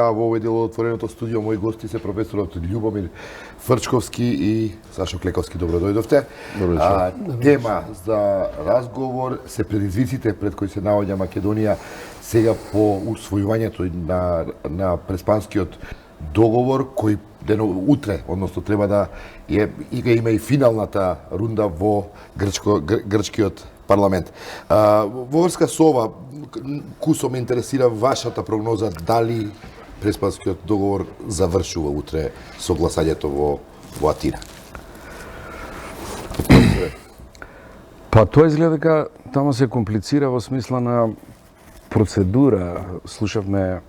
Ја во овој дел од отвореното студио мои гости се професорот Љубомир Фрчковски и Сашо Клековски. Добро дојдовте. Тема за разговор се предизвиците пред кои се наоѓа Македонија сега по усвојувањето на преспанскиот договор кој утре, односно треба да има и финалната рунда во грчкиот парламент. Во врска со ова, кусо ме интересира вашата прогноза дали преспанскиот договор завршува утре со гласањето во Атина. Па тоа изгледа дека тamo се комплицира во смисла на процедура. Слушавме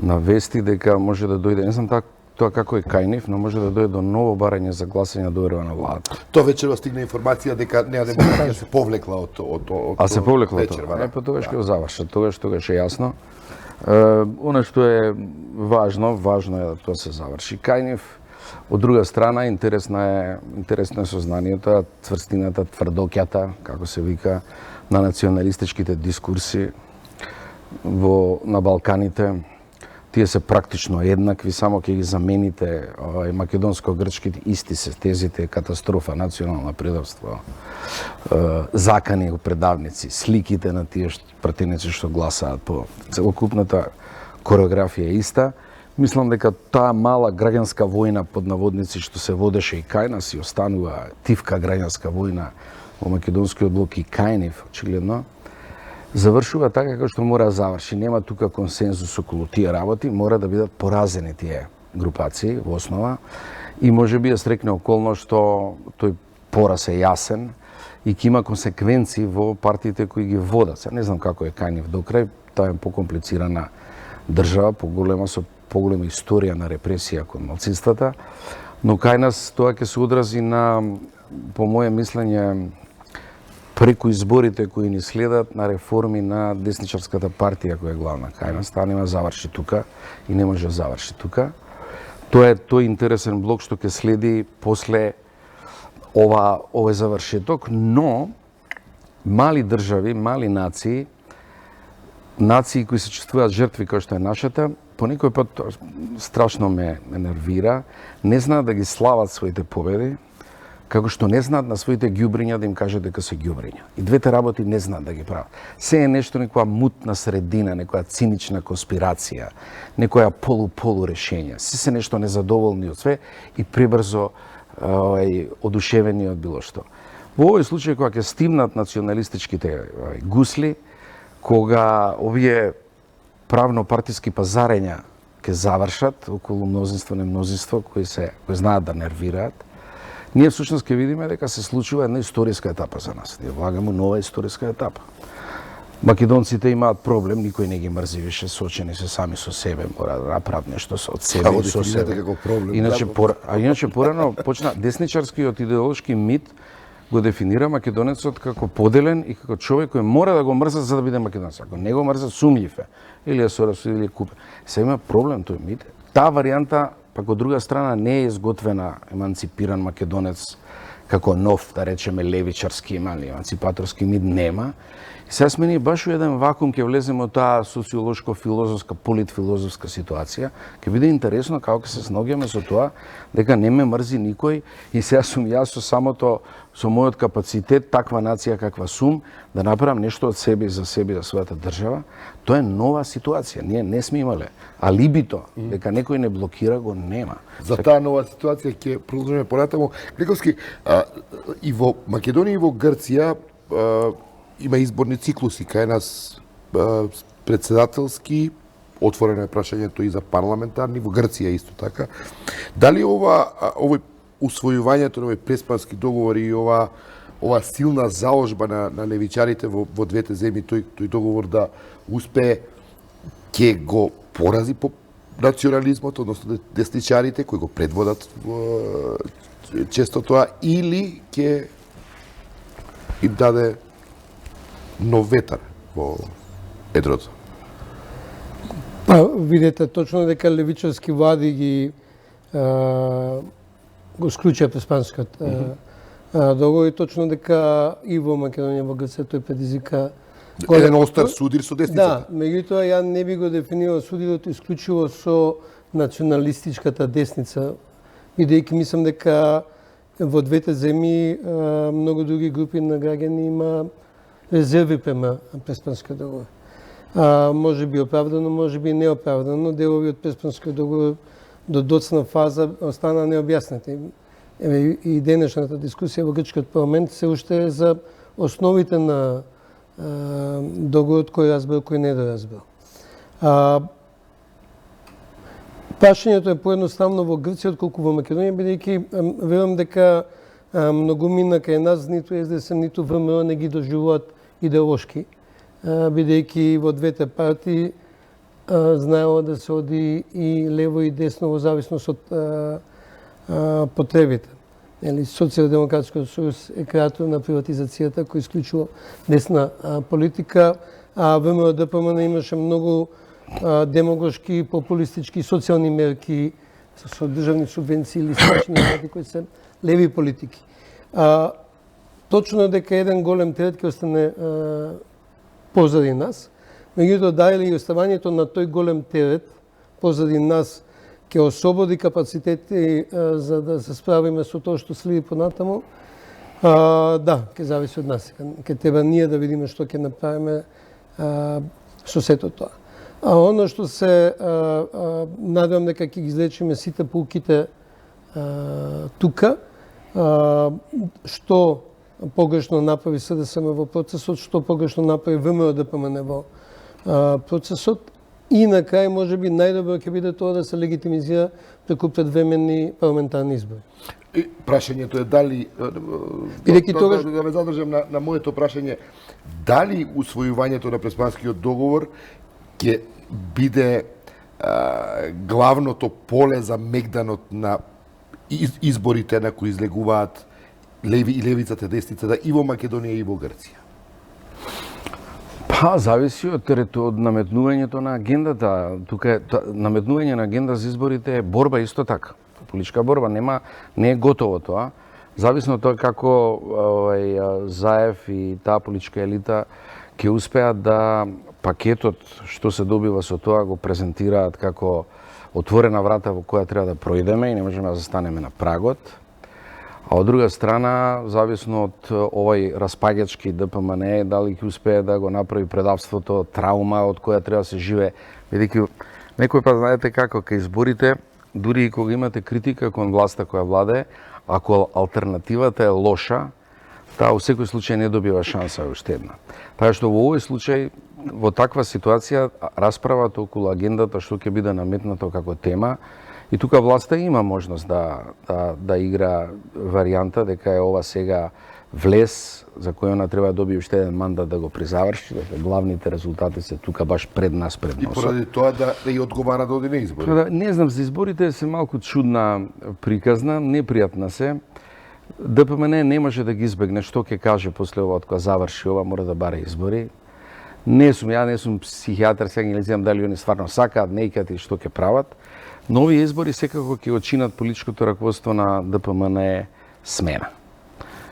на вести дека може да дојде, не знам тоа како е кајнив, но може да дојде до ново барање за гласање доверба на владата. Тоа вечерва стигна информација дека неа демократија се повлекла од А се повлекла вечерва, тоа? Па тогаш ќе го завршат, тогаш е јасно. Оно што е важно е да тоа се заврши кајнив. Од друга страна, интересно е сознанието, цврстината, тврдокјата, како се вика, на националистичките дискурси на Балканите. Тие се практично еднакви, само ќе ги замените македонско-грчките, исти се тезите, катастрофа, национално предавство, закани предавници, сликите на тие пратеници што гласаат по целокупната кореографија е иста. Мислам дека таа мала граѓанска војна под наводници што се водеше и кај нас и останува тивка граѓанска војна во македонскиот блок и кајнив, очигледно, завршува така како што мора да заврши. Нема тука консензус околу тие работи, мора да бидат поразени тие групации во основа и може би ја срекне околно што тој пораз е јасен и ќе има консеквенции во партиите кои ги водат. Се не знам како е кајнив до крај, тоа е покомплицирана држава, со поголема историја на репресија кон малцинствата, но кај нас тоа ќе се одрази на, по моје мислење, преку изборите кои ни следат на реформи на десничарската партија која е главна кај нас. Таа нема заврши тука и не може да заврши тука. Тоа е тој интересен блок што ќе следи после овој завршеток, но мали држави, мали нации кои се чувствуваат жртви кој што е нашата, по некој пат страшно ме нервира, не знаат да ги слават своите победи, како што не знаат на своите ѓубриња да им кажат дека се ѓубриња. И двете работи не знаат да ги прават. Се е нешто, некоја мутна средина, некоја цинична конспирација, некоја полу решење. Се нешто незадоволни од све и пребрзо одушевени од било што. Во овој случај, кога ќе стимнат националистичките гусли, кога овие правно-партиски пазарења ќе завршат околу мнозинство, не мнозинство, кои знаат да нервираат, ние всушност ќе видиме дека се случува една историска етапа за нас. Ние влагаме нова историска етапа. Македонците имаат проблем, никој не ги мрзи више, сочени се сами со себе, мора да направат нешто од себе и со себе. Иначе порано почна десничарскиот идеолошки мит го дефинира македонецот како поделен и како човек кој мора да го мрзат за да биде македонец. Ако не го мрзат, сумљив е. Или е сорасуд, или е купен. Се има проблем тој мит. Таа варијанта, пак од друга страна, не е изготвена еманципиран македонец како нов, да речеме, левичарски или еманципаторски мит нема. И сега сме ние баш у еден вакуум, ќе влеземе од таа социолошко-филозофска, политфилозофска ситуација. Ќе биде интересно како ќе се снаоѓаме со тоа дека не ме мрзи никој и сега сум јас со мојот капацитет, таква нација каква сум, да направам нешто од себе и за својата држава. Тоа е нова ситуација. Ние не сме имале. А либито, дека некој не блокира, го нема. За таа нова ситуација ќе продолжиме понатаму. Клековски, и во Македонија и во Грција има изборни циклуси, кај нас председателски, отворено е прашањето и за парламентарни, во Грција исто така. Дали овој усвојувањето на овој преспански договор и ова силна заложба на левичарите во двете земји, тој договор да успее, ќе го порази по национализмот, односно десничарите кои го предводат често тоа, или ќе им даде нов ветар во едрото? Па, видете точно дека левичарски влади ги го склучија преспанскиот договор и точно дека и во Македонија, во Грција тој предизвика Еден остар судир со Да, десницата. меѓутоа ја не би го дефинирал судирот исклучиво со националистичката десница, бидејќи мислам дека во двете земји многу други групи на граѓани има резерви према Преспанскиот договор. Може би оправдано, може би неоправдано, делови од Преспанскиот договор до доцна фаза остана необјаснати. И денешната дискусија во грчкиот парламент се уште е за основите на договорот кој разбрал, кој не доразбрал. Прашањето е поедноставно во Грција отколку во Македонија, бидејќи верувам дека многумина кај нас ниту СДСМ, ниту ВМРО не ги доживуваат идеолошки, бидејќи во двете партии знаело да се оди и лево и десно во зависност од потребите. Социјалдемократскиот сојуз е креатор на приватизацијата кој исклучува десна политика, а ВМРО ДПМН имаше многу демагошки, популистички, социјални мерки со државни субвенции или слични мерки кои се леви политики. Точно дека еден голем терет ќе остане позади нас, меѓутоа дали и оставањето на тој голем терет позади нас ќе освободи капацитети за да се справиме со тоа што следи понатаму, да, ќе зависи од нас. Ќе треба ние да видиме што ќе направиме со сето тоа. А оно што се надевам дека ќе ги излечиме сите поуките тука, што погрешно направи СДСМ во процесот, што погрешно направи ВМРО ДПМН во процесот, и на крај може би најдобро ќе биде тоа да се легитимизира преку предвременни парламентарни избори. И прашањето е дали да ме задржам на моето прашање, дали усвојувањето на Преспанскиот договор ќе биде главното поле за мегданот на изборите на кои излегуваат левицата, десницата и во Македонија и во Грција? Зависи од наметнувањето на агендата. Тука наметнување на агенда за изборите е борба исто така. Политичка борба не е готово тоа. Зависно од тоа како Заев и таа политичка елита ќе успеат да пакетот што се добива со тоа го презентираат како отворена врата во која треба да пројдеме и не можеме да застанеме на прагот. А од друга страна, зависно од овој распаѓачки ДПМН, дали ќе успее да го направи предавството траума од која треба да се живее. Бидејќи некој пат знаете како кај изборите, дури и кога имате критика кон власта која владее, ако алтернативата е лоша, таа во секој случај не добива шанса уште една. Така што во овој случај, во таква ситуација, расправата околу агендата што ќе биде наметнато како тема, и тука власта има можност да игра варијанта дека е ова сега влез за кој она треба да добие уште еден мандат да го призаврши, дека главните резултати се тука баш пред нас, пред носот. И поради тоа да и одговара да оди на избори. Не знам, за изборите се малку чудна приказна, непријатна се. ДПМН не може да ги избегне што ќе каже после ова, кога заврши ова, мора да бара избори. Ја не сум психијатар, сега не знам дали они стварно сакаат, неикат и што ќе прават. Но овие избори секако ќе очинат политичкото раководство на ДПМН е смена.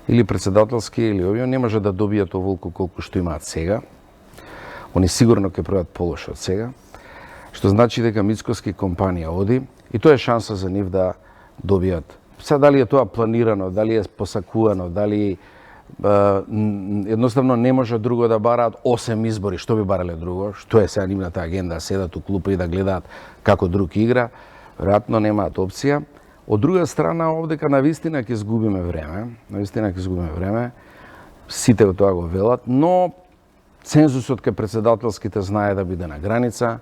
Или председателски, или овие не може да добијат оволку колку што имаат сега. Они сигурно ќе прават полошо од сега. Што значи дека Мицкоски компанија оди и тоа е шанса за нив да добијат. Сега дали е тоа планирано, дали е посакувано, дали едноставно не може друго да бараат 8 избори, што би барале друго, што е сега нивната агенда, седат у клупа и да гледаат како друг игра, веројатно немаат опција. Од друга страна, овдека навистина ќе изгубиме време, сите го тоа го велат, но цензусот кај председателските знае да биде на граница,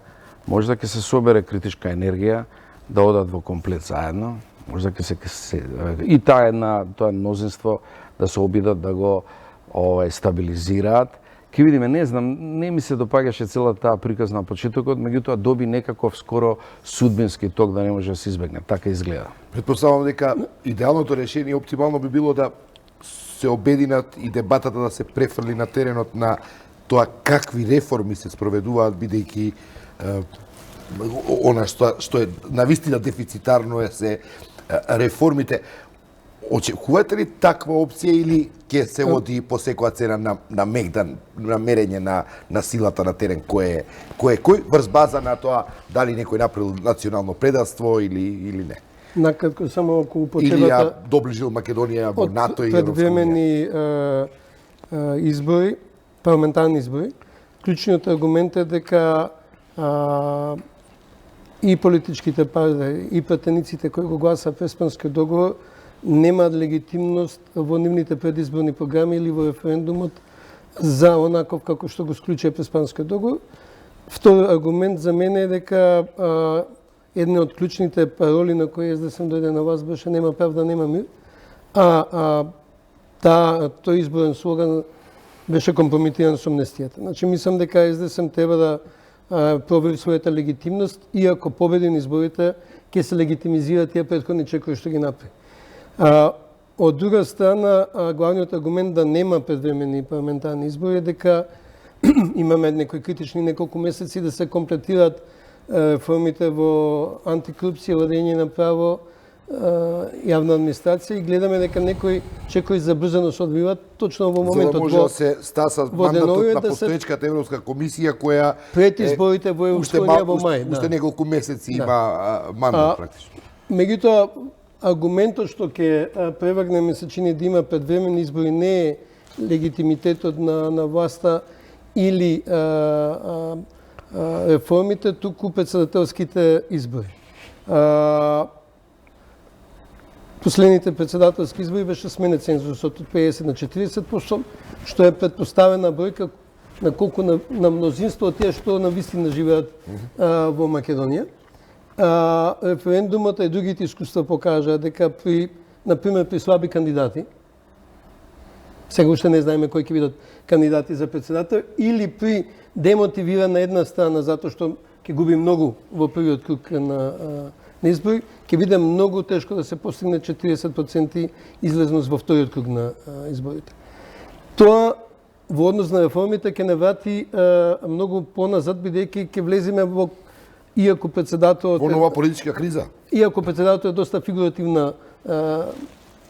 може да ќе се собере критичка енергија, да одат во комплет заедно, може да ќе се и тоа мнозинство да се обидат да го стабилизираат. Ке видиме, не знам, не ми се допаѓаше целата таа приказна на почетокот, меѓутоа доби некаков скоро судбински ток да не може да се избегне. Така изгледа. Претпоставувам дека идеалното решение оптимално би било да се обединат и дебатата да се префрли на теренот на тоа какви реформи се спроведуваат, бидејќи она што е навистина дефицитарно е се реформите. Очекувате ли таква опција или ќе се оди по секоја цена на мегдан, на мерење на силата на терен, кој врз база на тоа дали некој направил национално предавство или не? Накратко само околу Или ја потребата доближил Македонија во НАТО и Европска унија? предвремени избори, парламентарни избори, клучниот аргумент е дека и политичките партии, и пратениците кои го гласаа Преспанскиот договор немаат легитимност во нивните предизборни програми или во референдумот за онаков како што го склучи Преспанскиот договор. Втори аргумент за мене е дека една од клучните пароли на кои СДСМ дојде на власт беше нема правда, нема мир. Тој изборен слоган беше компрометиран со амнестијата. Значи, мислам дека СДСМ треба да провери својата легитимност, иако победи на изборите, ќе се легитимизира тие претходни чекови што ги направи. Од друга страна, главниот аргумент да нема предвремени парламентарни избори е дека имаме некои критични неколку месеци да се комплетираат реформите во антикорупција, владење на право, јавна администрација и гледаме дека некои чекои забрзано се одвиваат точно во моментот. За да може да се стаса мандатот на постоечката Европска комисија која пред изборите во Европска унија во мај. Уште неколку месеци има мандат практично. Меѓутоа, аргументот што ќе преврне се чини да има предвремени избори не е легитимитетот на власта или реформите, туку председателските избори. Последните председателски избори беше смене цензусот од 50 на 40%, што е предпоставена бројка на колку на мнозинство од тие што навистина живеат во Македонија. Референдумот и другите искуства покажаа дека например при слаби кандидати, сега уште не знаеме кои ќе бидат кандидати за председател, или при демотивирана една страна затоа што ќе губи многу во првиот круг на избори, ќе биде многу тешко да се постигне 40% излезност во вториот круг на изборите. Тоа во однос на реформите ќе не врати многу поназад, бидејќи ќе влеземе во иако председателот во нова политичка криза. Иако председателот е доста фигуративна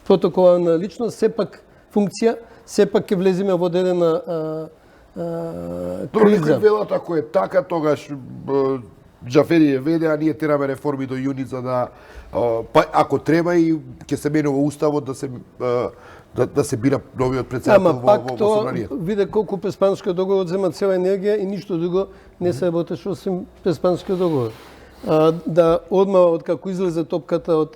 протоколарна личност, сепак функција, сепак ќе влеземе во одредена Добро, некои криза. велат ако е така, тогаш Џафери е веде, а ние тераме реформи до јуни за да па ако треба и ќе се менува уставот да се бира новиот председател во собранието. Виде колку Преспанскиот договор зема цела енергија и ништо друго не се работеше освен Преспанскиот договор. Да одма од како излезе топката од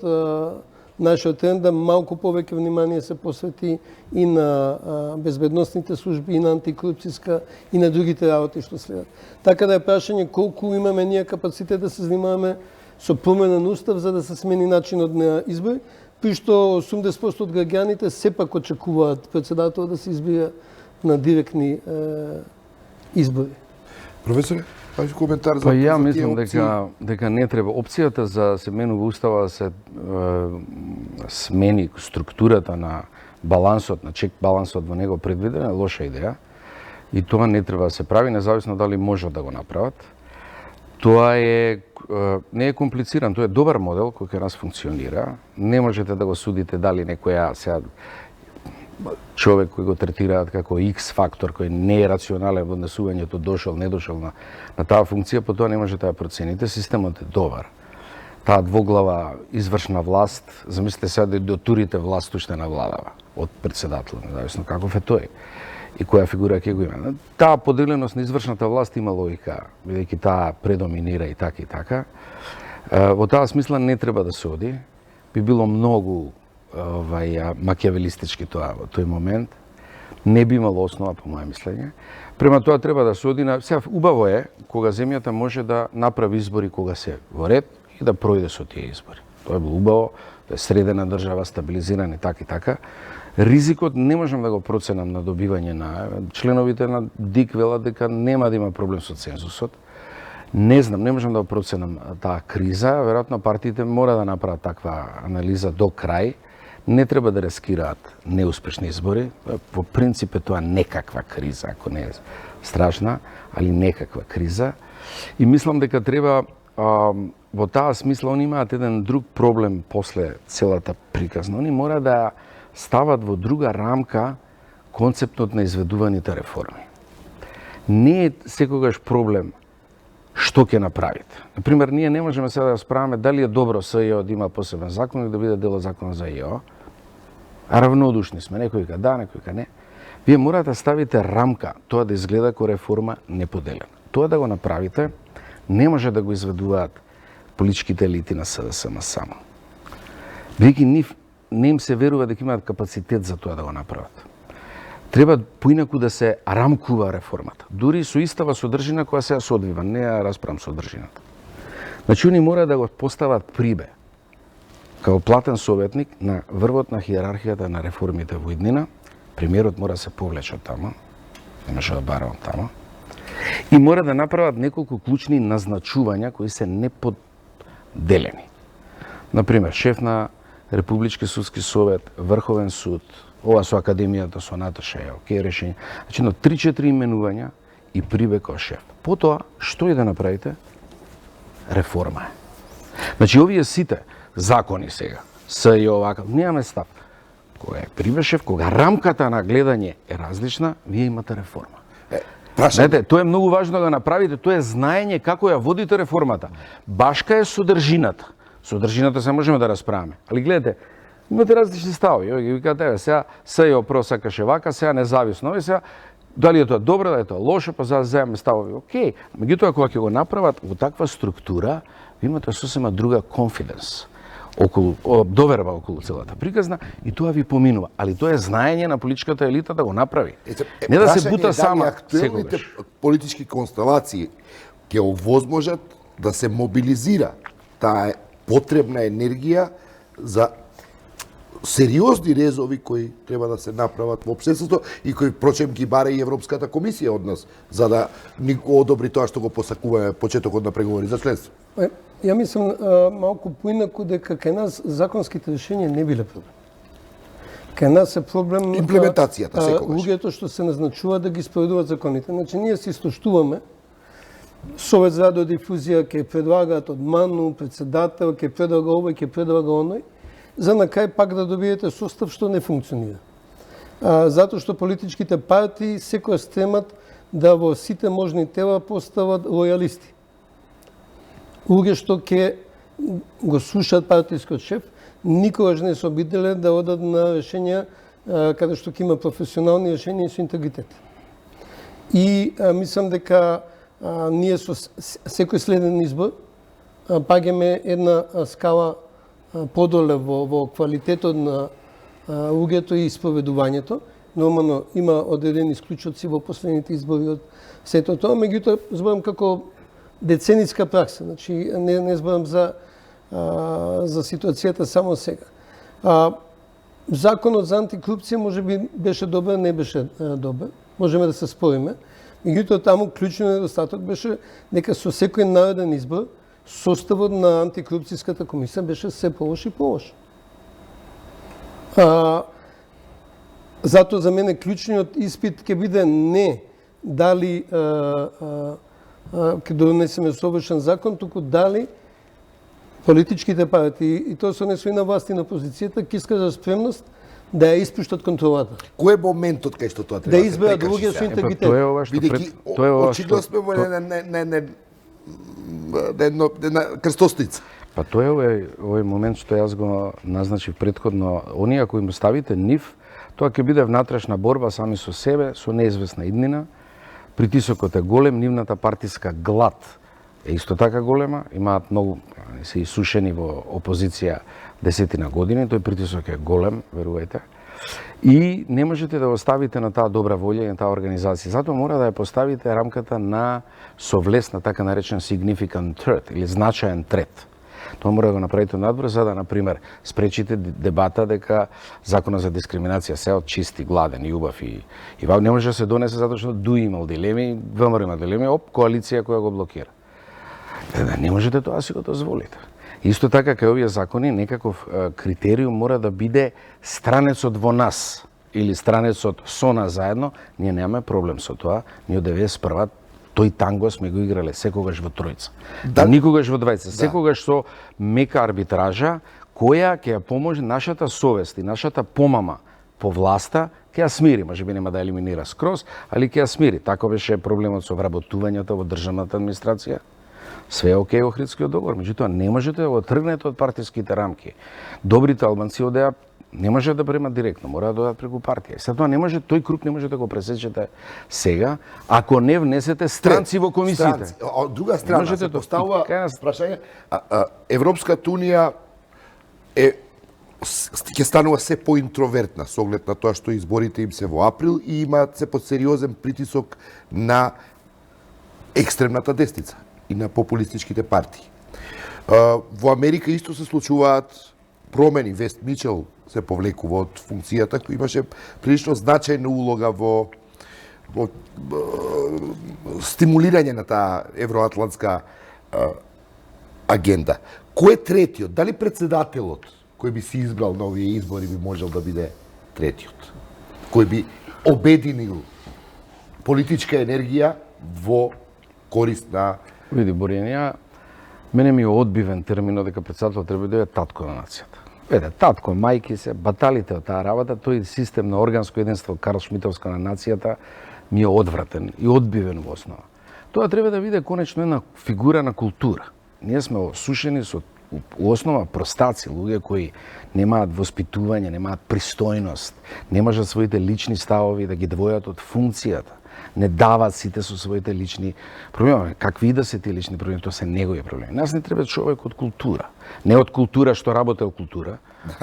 нашиот терен, да малку повеќе внимание се посвети и на безбедносните служби, и на антикорупцијска, и на другите работи што следат. Така да е прашање колку имаме ние капацитет да се занимаваме со промена на устав за да се смени начинот на избори, при што 80% од граѓаните сепак очекуваат председател да се избира на директни избори. Професоре, кажи коментар за ја мислам дека не треба опцијата за се менува устава да се смени структурата на балансот, на чек балансот во него предвидена е лоша идеја и тоа не треба да се прави независно дали можат да го направат. Тоа не е комплициран, тоа е добар модел кој кај нас функционира. Не можете да го судите дали некоја сега човек кој го третираат како X фактор кој не е рационален во однесувањето дошол, не дошол на таа функција, по тоа не можете да процените. Системот е добар. Таа двоглава извршна власт, замислете сега да дотурите власт уште на владава од председател, независно каков е тој и која фигура ќе го има. Таа поделеност на извршната власт има логика, бидејќи таа предоминира и така и така. Во таа смисла не треба да се оди. Би било многу макиавелистички тоа во тој момент. Не би имало основа по моје мислење. Према тоа треба да се оди на сега убаво е кога земјата може да направи избори кога се во ред и да пројде со тие избори. Тоа е било убаво, тоа е средена држава, стабилизирана и така и така. Ризикот не можам да го проценам на добивање на членовите на ДИК велат дека нема да има проблем со цензусот. Не знам, не можам да го проценам таа криза, веројатно партиите мора да направат таква анализа до крај. Не треба да рискираат неуспешни избори. Во принцип е тоа некаква криза, ако не е страшна, али некаква криза. И мислам дека треба во таа смисла они имаат еден друг проблем после целата приказна. Они мора да стават во друга рамка концептот на изведуваните реформи. Не е секогаш проблем што ќе направите. Например, ние не можеме сега да справаме дали е добро СЈО да има посебен закон или да биде дел од законот за ЈО. А равнодушни сме, некој ка да, некој ка не. Вие морате да ставите рамка, тоа да изгледа како реформа неподелена. Тоа да го направите, не може да го изведуваат политичките елити на СДСМ само. Бидејќи не им се верува дека имаат капацитет за тоа да го направат. Треба поинаку да се рамкува реформата. Дури со истава содржина која се одвива, не ја расправам содржината. Значи, они мора да го постават прибе како платен советник на врвот на хиерархијата на реформите во иднина. Премиерот мора да се повлече тама, немаше да барам тама, и мора да направат неколку клучни назначувања кои се неподелени. Например, шеф на Републички судски совет, Врховен суд, ова со Академијата, со Наташа е окей решение. Значи, на 3-4 именувања и прибе кој шеф. Потоа, што и да направите? Реформа е. Значи, овие сите закони сега, СЈО овака, немаме став. Кога е прибешев, кога рамката на гледање е различна, вие имате реформа. Знаете, тоа е многу важно да направите, тоа е знаење како ја водите реформата. Башка е содржината. Содржината се можеме да расправаме. Али гледате, имате различни ставови. Ги викате, сега СЈО про сакаше вака, сега независно, сега дали е тоа добро, дали е тоа лошо, па за земеме ставови. Океј, меѓутоа кога ќе го направат во таква структура, ви имате сосема друга confidence околу доверба околу целата приказна и тоа ви поминува. Али тоа е знаење на политичката елита да го направи. Не да се бута сама актуелните политички констелации ќе овозможат да се мобилизира таа потребна енергија за сериозни резови кои треба да се направат во општеството и кои впрочем ги бара и Европската комисија од нас за да ни одобри тоа што го посакуваме почетокот на преговори за членство. Ја мислам малку поинаку дека кај нас законските решенија не биле проблем. Кај нас е проблем имплементацијата секогаш. Луѓето што се назначуваат да ги спроведуваат законите. Значи ние се истоштуваме Совет за радиодифузија ќе предлагаат од МАНУ, председател, ќе предлага овој, ќе предлага оној, за на крај пак да добиете состав што не функционира. Затоа што политичките партии секоја стремат да во сите можни тела постават лојалисти. Луѓе што ќе го слушаат партискиот шеф, никогаш не се обиделе да одат на решенја каде што ќе има професионални решенија со интегритет. И мислам дека ние со секој следен избор паѓаме една скала подоле во квалитетот на луѓето и исповедувањето. Нормално има одредени исклучоци во последните избори од сето тоа, меѓутоа зборам како децениска пракса, значи не зборам за ситуацијата само сега. Законот за антикорупција можеби беше добар, не беше добар, можеме да се спориме. Меѓутоа таму клучниот недостаток беше дека со секој нареден избор составот на антикорупцијската комисија беше се полош и полош. Затоа за мене клучниот испит ќе биде не дали ќе донесеме совршен закон, туку дали политичките партии, и тоа се однесува и на власт и на опозицијата, ќе искажат спремност да ја испуштат контролата. Кој е моментот кај што тоа треба да изберат луѓе со интегритет? Бидејќи очигледно сме во една крстосница. Па тоа е овој момент што јас го назначив претходно. Оние кои му ставите нив, тоа ќе биде внатрешна борба сами со себе, со неизвестна иднина. Притисокот е голем, нивната партиска глад е исто така голема, имаат многу, се исушени во опозиција десетина години, тој притисок е голем, верувајте. И не можете да оставите на таа добра волја и на таа организација. Затоа мора да ја поставите рамката на совлес, на така наречен significant threat, или значаен трет. Тоа мора да го направите надвор за да, например, спречите дебата дека законот за дискриминација се од чисти, гладен и убав и не може да се донесе затоа што ДУ имал дилеми, ВМРО има дилеми, коалиција која го блокира. Не можете тоа да си го дозволите. Исто така кај овие закони некаков критериум мора да биде странецот во нас или странецот со нас заедно. Ние немаме проблем со тоа. Ние од 91 тој танго сме го играле секогаш во тројца. Да, никогаш во двајца, секогаш со мека арбитража која ќе ја поможе нашата совест и нашата помама по власта ќе ја смири, можеби нема да елиминира скроз, али ќе ја смири. Тако беше проблемот со вработувањето во државната администрација. Све е окей во Охридскиот договор, меѓутоа не можете да го тргнете од партиските рамки. Добрите албанци одеа не може да примат директно, мора да додат преку партија. Се тоа не може, тој круг не може да го пресечете сега, ако не внесете странци во комисиите. Од друга страна се поставува прашање, Европската унија ќе станува се поинтровертна со оглед на тоа што изборите им се во април и имаат се под сериозен притисок на екстремната десница и на популистичките партии. Во Америка исто се случуваат промени. Вест Мичел се повлекува од функцијата, кој имаше прилично значајна улога во стимулирање на таа евроатлантска агенда. Кој е третиот? Дали председателот кој би се избрал на овие избори би можел да биде третиот? Кој би обединил политичка енергија во корист на... Види, Борјан, мене ми е одбивен терминот дека председател треба да е татко на нацијата. Веде, татко, мајки се, баталите од таа работа, тој систем на органско единство Карл Шмитовска на нацијата ми е одвратен и одбивен во основа. Тоа треба да биде конечно една фигура на култура. Ние сме осушени со у основа простаци, луѓе кои немаат воспитување, немаат пристојност, не можат своите лични ставови да ги двојат од функцијата, не дават сите со своите лични проблеми. Какви да се тие лични проблеми, тоа се негови проблеми. Нас не треба човек од култура. Не од култура што работел култура,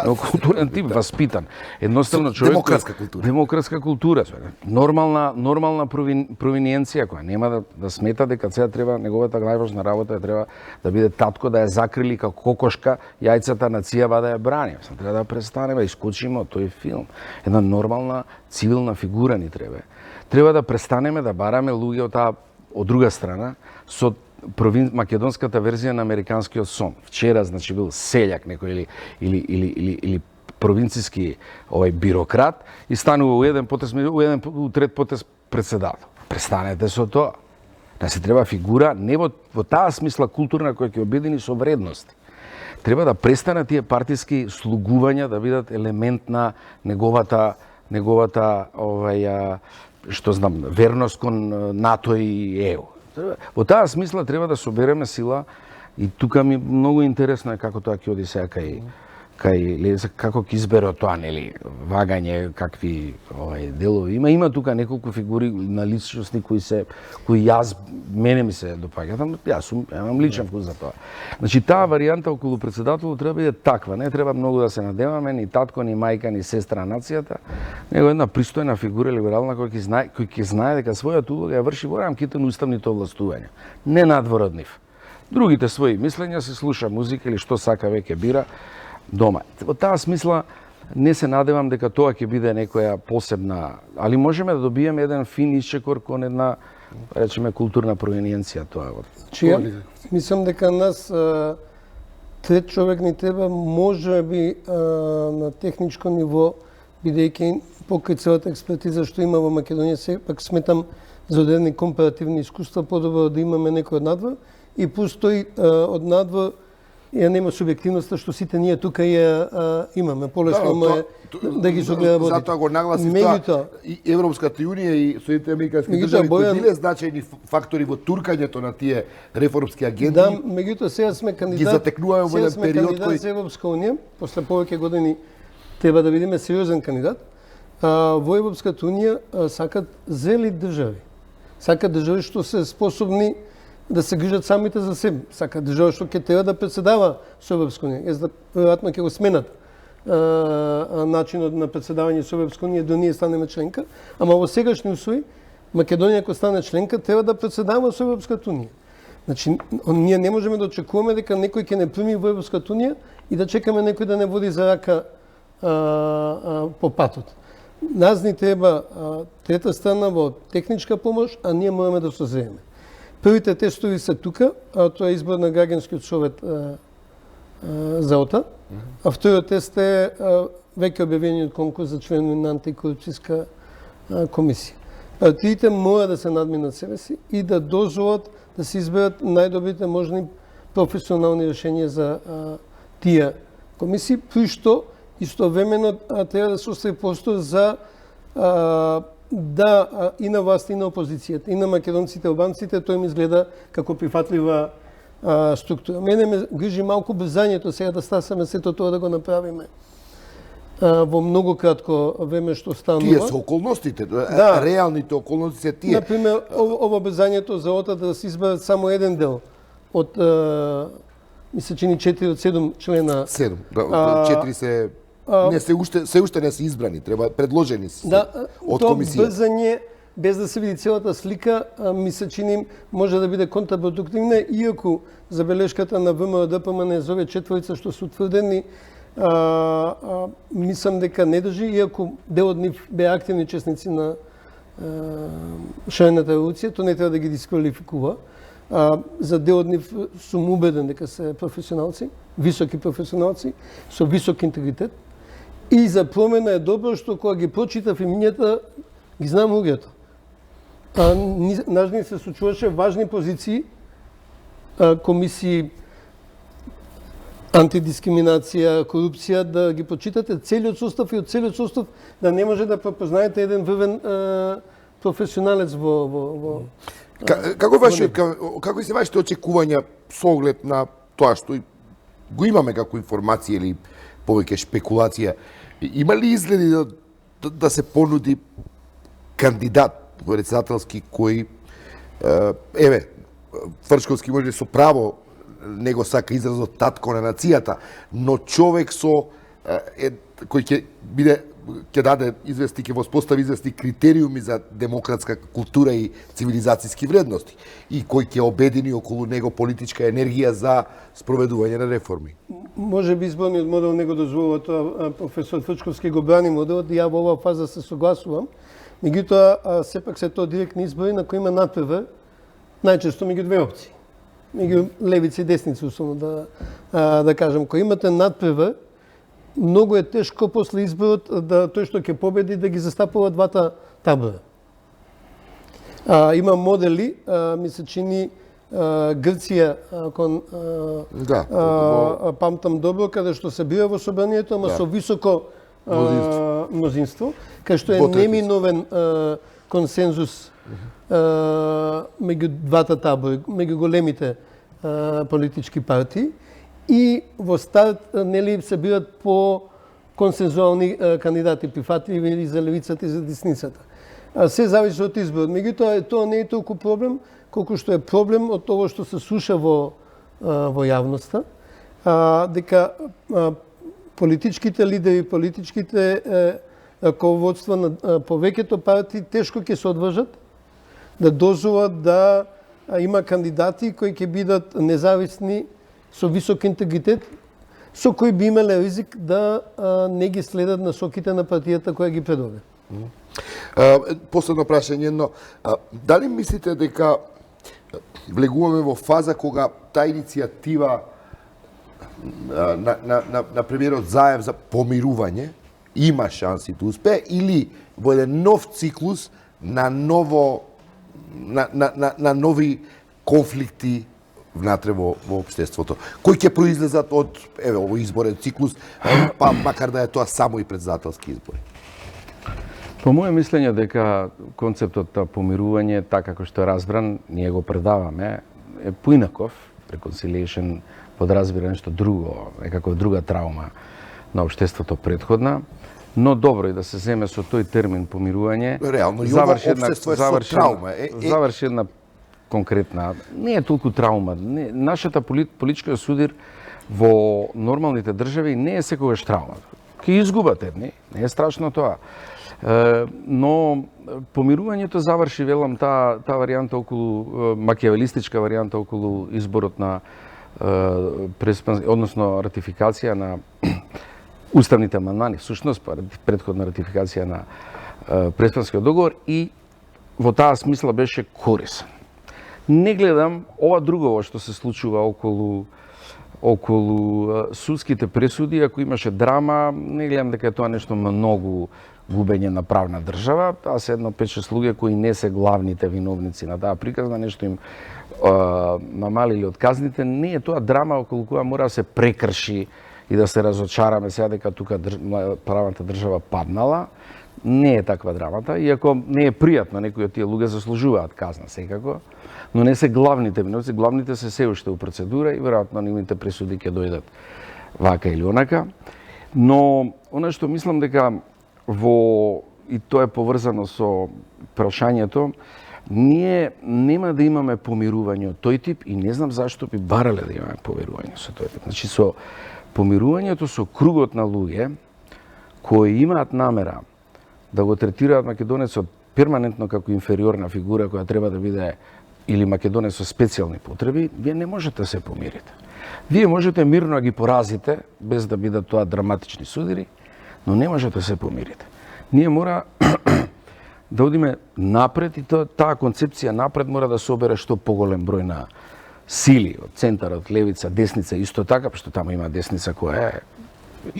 но културен тип, васпитан. Едноставно човек... Демократска култура. Демократска култура. Нормална провиниенција која нема да смета дека сега треба неговата најважна работа треба да биде татко да ја закрили како кокошка јајцата на цијава да ја брани. Треба да престанеме да искочиме од тој филм. Една нормална цивилна фигура ни треба. Треба да престанеме да бараме луѓе од друга страна со македонската верзија на американскиот сон. Вчера значи бил селјак некој или провинциски бирократ и станува у еден трет потез председател. Престанете со тоа. Да се треба фигура не во таа смисла културна која ќе обедини со вредности. Треба да престанат тие партиски слугувања да бидат елемент на неговата што знам, верност кон НАТО и ЕУ. Во таа смисла треба да собереме сила и тука ми многу интересно е како тоа ќе оди сега како ќе избере тоа, нели, вагање, какви делови. Има тука неколку фигури на личности кои мене ми се допаѓаат, јас имам личен вкус за тоа. Значи таа варијанта околу председателот треба да биде таква, не треба многу да се надеваме ни татко, ни мајка, ни сестра на нацијата, него една пристојна фигура либерална која ќе знае дека својата улога ја врши во рамките на уставните овластувања, не надвор од нив. Другите своји мислења се слуша музика или што сака веќе бира дома. Во таа смисла не се надевам дека тоа ќе биде некоја посебна, али можеме да добиеме еден фин исчекор кон една, речеме, културна провиниенција тоа. Мислам дека нас трет човек ни треба можеби на техничко ниво, бидејќи покрај целата експертиза што има во Македонија, сепак сметам за одредени компаративни искуства подобро да имаме некој од надвор и постои од надвор ја нема субјективноста што сите ние тука ја имаме. Полесно е да ги согледа. Затоа го нагласив тоа и Европската унија и Соединетите американски држави кои биле значајни фактори во туркањето на тие реформски агенди. Да, меѓутоа сега сме кандидат. Ги затекнуваме во еден период кој за Европска унија, после повеќе години треба да видиме сериозен кандидат. Во Европската унија сакат зели држави. Сакат држави што се способни да се грижат самите за себе. Сака држава што ќе треба да председава со Европска унија. Веројатно ќе го сменат начинот на председавање со Европска унија до ние станеме членка, ама во сегашни услови Македонија ако стане членка треба да председава со Европската унија. Значи ние не можеме да очекуваме дека некој ќе не прими во Европската унија и да чекаме некој да не води за рака по патот. Нас ни треба трета страна во техничка помош, а ние можеме да созрееме. Првите тестови се тука, тоа е избор на граѓанскиот совет за ОТА, а вториот тест е веќе објавениот конкурс за членови на антикорупцијска комисија. Партиите мора да се надминат себе си и да дозволат да се изберат најдобрите можни професионални решенија за тие комисии, при што истовремено треба да се остави простор за да и на власт и на опозицијата, и на македонците, албанците, тој ми изгледа како прифатлива структура. Мене ме грижи малку брзањето сега да стасаме сето тоа да го направиме во многу кратко време што станува. Тие се околностите, реалните околности се тие. Например, ово брзањето за ОТА да се изберат само еден дел од ми се чини 4 од 7 члена. 7, да, 4 се не се уште не се избрани, треба предложени се од комисија. Тоа брзање без да се види целата слика, ми се чини може да биде контрапродуктивна, иако забелешката на ВМРО-ДПМН за овие четворица што се утврдени, мислам дека не држи, иако дел од нив беа активни учесници на шарената револуција, тоа не треба да ги дисквалификува. За дел од нив сум убеден дека се професионалци, високи професионалци, со висок интегритет. И за промена е добро што кога ги прочитав имињата, ги знам луѓето. Наш ни се случуваше важни позиции, комисии антидискриминација, корупција, да ги прочитате целиот состав и од целиот состав да не може да препознаете еден врвен професионалец во Како се вашите очекувања со оглед на тоа што го имаме како информација или повеќе шпекулација? Има ли изгледи да се понуди кандидат председателски кој Фрчковски може со право него сака изразот татко на нацијата, но човек со кој ќе даде известни, ќе воспостави известни критериуми за демократска култура и цивилизацијски вредности и кој ќе обедини околу него политичка енергија за спроведување на реформи. Може би изборниот модел не го дозволува тоа, професор Фрчковски го брани моделот, ја во оваа фаза се согласувам. Меѓутоа, сепак се тоа директни избори на кои има надпревар, најчесто меѓу две опции. Меѓу левици и десници, условно да кажам. Кој имате надпревар, многу е тешко после изборот да тој што ќе победи да ги застапува двата табора. Има модели, ми се чини Грција, памтам добро, каде што се бира во собранието, ама со високо мнозинство, кај што е неминовен консензус меѓу двата табори, меѓу големите политички партии, и во старт нели се бират по консензуални кандидати, прифатливи или за левицата и за десницата. Се зависи од изборот. Меѓутоа тоа не е толку проблем колку што е проблем од тоа што се слуша во јавноста, дека политичките лидери, политичките раководства на повеќето партии тешко ќе се одважат да дозволат да има кандидати кои ќе бидат независни со висок интегритет, со кои би имале ризик да не ги следат насоките на партијата која ги предоде. Последно прашање, но дали мислите дека влегуваме во фаза кога таа иницијатива на премиерот Заев за помирување има шанси да успее, или во еден нов циклус на нови конфликти внатре во општеството, кои ќе произлезат од овој изборен циклус, па макар да е тоа само и председателски избори? По моје мислење дека концептот на помирување, така како што е разбран, ние го предаваме, е поинаков, reconciliation подразбира нешто друго, некако друга траума на општеството претходна, но добро е да се земе со тој термин помирување. Реално, и ова општество е со траума. Заврши една конкретна, не е толку траума. Нашата политичка судир во нормалните држави не е секогаш траума. Ке изгубат едни, не е страшно тоа. Но помирувањето заврши, велам, таа варијанта околу, макиавелистичка варијанта околу изборот на односно ратификација на уставните амандмани, всушност претходна ратификација на Преспанскиот договор, и во таа смисла беше корисен. Не гледам ова друго што се случува околу околу судските пресуди, ако имаше драма, не гледам дека е тоа нешто многу губење на правна држава, таа се едно 5-6 луѓе кои не се главните виновници на таа приказна, нешто им намалили од казните, не е тоа драма околу која мора да се прекрши и да се разочараме сега дека тука правната држава паднала. Не е таква драмата, иако не е пријатно, некои од тие луѓе заслужуваат казна секако, но не се главните виновници, главните се уште у процедура и веројатно нивните пресуди ќе дојдат вака или онака. Но она што мислам дека и тоа е поврзано со прашањето, ние нема да имаме помирување од тој тип и не знам зашто би барале да имаме помирување со тој тип. Значи со помирувањето со кругот на луѓе кои имаат намера да го третираат македонецот перманентно како инфериорна фигура која треба да биде или македонец со специјални потреби, вие не можете да се помирите. Вие можете мирно да ги поразите, без да бидат тоа драматични судири, но не можете да се помирите. Ние мора да одиме напред и таа концепција напред мора да собере што поголем број на сили од центарот, левица, десница, исто така, што таму има десница која е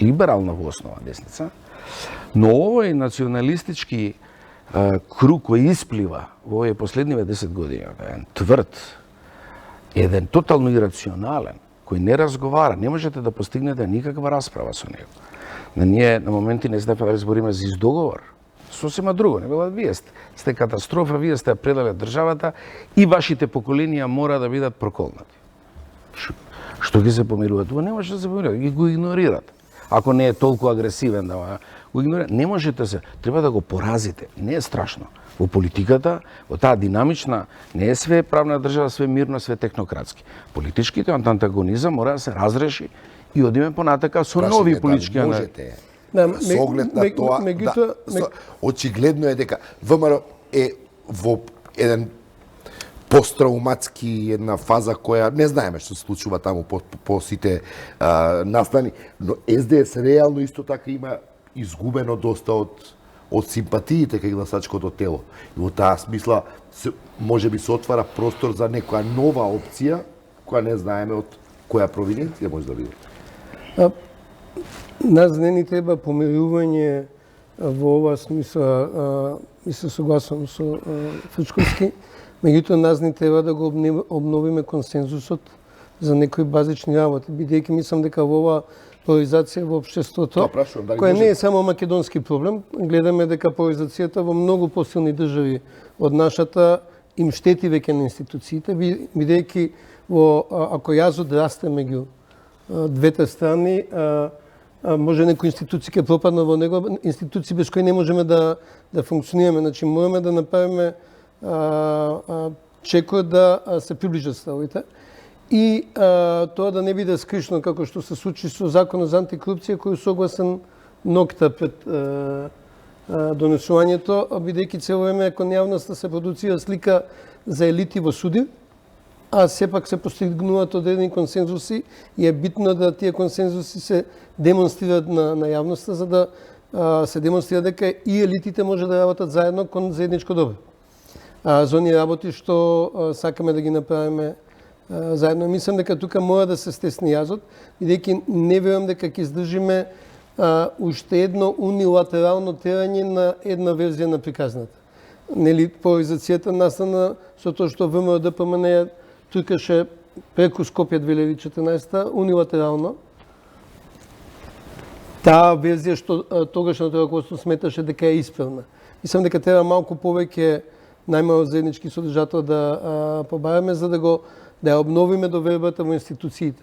либерална во основа десница, но овој националистички круг кој исплива во овие последниве 10 години, еден тврд, еден тотално ирационален, кој не разговара, не можете да постигнете никаква расправа со него. Ние на моменти не знаеме да збориме за издоговор. Сосема друго, не била вие сте катастрофа, вие сте предале државата и вашите поколенија мора да бидат проколнати. Што ги се помируваат? Това не може да се помируваат, ги го игнорират. Ако не е толку агресивен да го игнорират, не можете се, треба да го поразите. Не е страшно. Во политиката, во таа динамична, не е све правна држава, све мирно, све технократски. Политичките антагонизам мора да се разреши и одиме понатака со нови политички можете. Со оглед на тоа, очигледно е дека ВМРО е во еден посттрауматски една фаза која не знаеме што се случува таму по сите настани, но СДС реално исто така има изгубено доста од симпатиите кај гласачкото тело. И во таа смисла можеби се отвара простор за некоја нова опција која не знаеме од која провиненција може да биде. Нас не ни треба помирување во оваа смисла, и се согласувам со Фрчковски, меѓутоа нас ни треба да го обновиме консензусот за некои базични работи, бидејќи мислам дека во оваа поларизација во општеството, која не е само македонски проблем, гледаме дека поларизацијата во многу посилни држави од нашата им штети веќе на институциите, бидејќи ако јазот расте меѓу двете страни, може некои институции ќе пропаднат во него, институции без кои не можеме да функционираме. Значи, мораме да направиме чекор да се приближат ставовите и тоа да не биде скришно како што се случи со законот за антикорупција кој е согласен ноќта пред донесувањето, бидејќи цело време кон јавноста се продуцира слика за елити во суди, а сепак се постигнуваат одредени консензуси и е битно да тие консензуси се демонстрираат на јавноста, за да се демонстрира дека и елитите може да работат заедно кон заедничко добро. За оние работи што сакаме да ги направиме заедно. Мислам дека тука мора да се стесни јазот, бидејќи не верувам дека ќе издржиме уште едно унилатерално терање на една верзија на приказната. Нели поларизацијата настана со тоа што ВМРО ДПМН тркаше преку Скопје 2014 унилатерално. Таа верзија што тогашното раководство сметаше дека е исправна. Мислам дека треба малку повеќе најмало заеднички содржател да побараме за да ја обновиме довербата во институциите.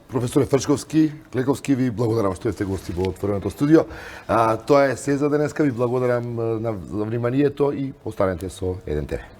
Професоре Фрчковски, Клековски, ви благодарам што сте гости во отвореното студио. Тоа е се за денеска, ви благодарам за вниманието и останете со 1 ТВ.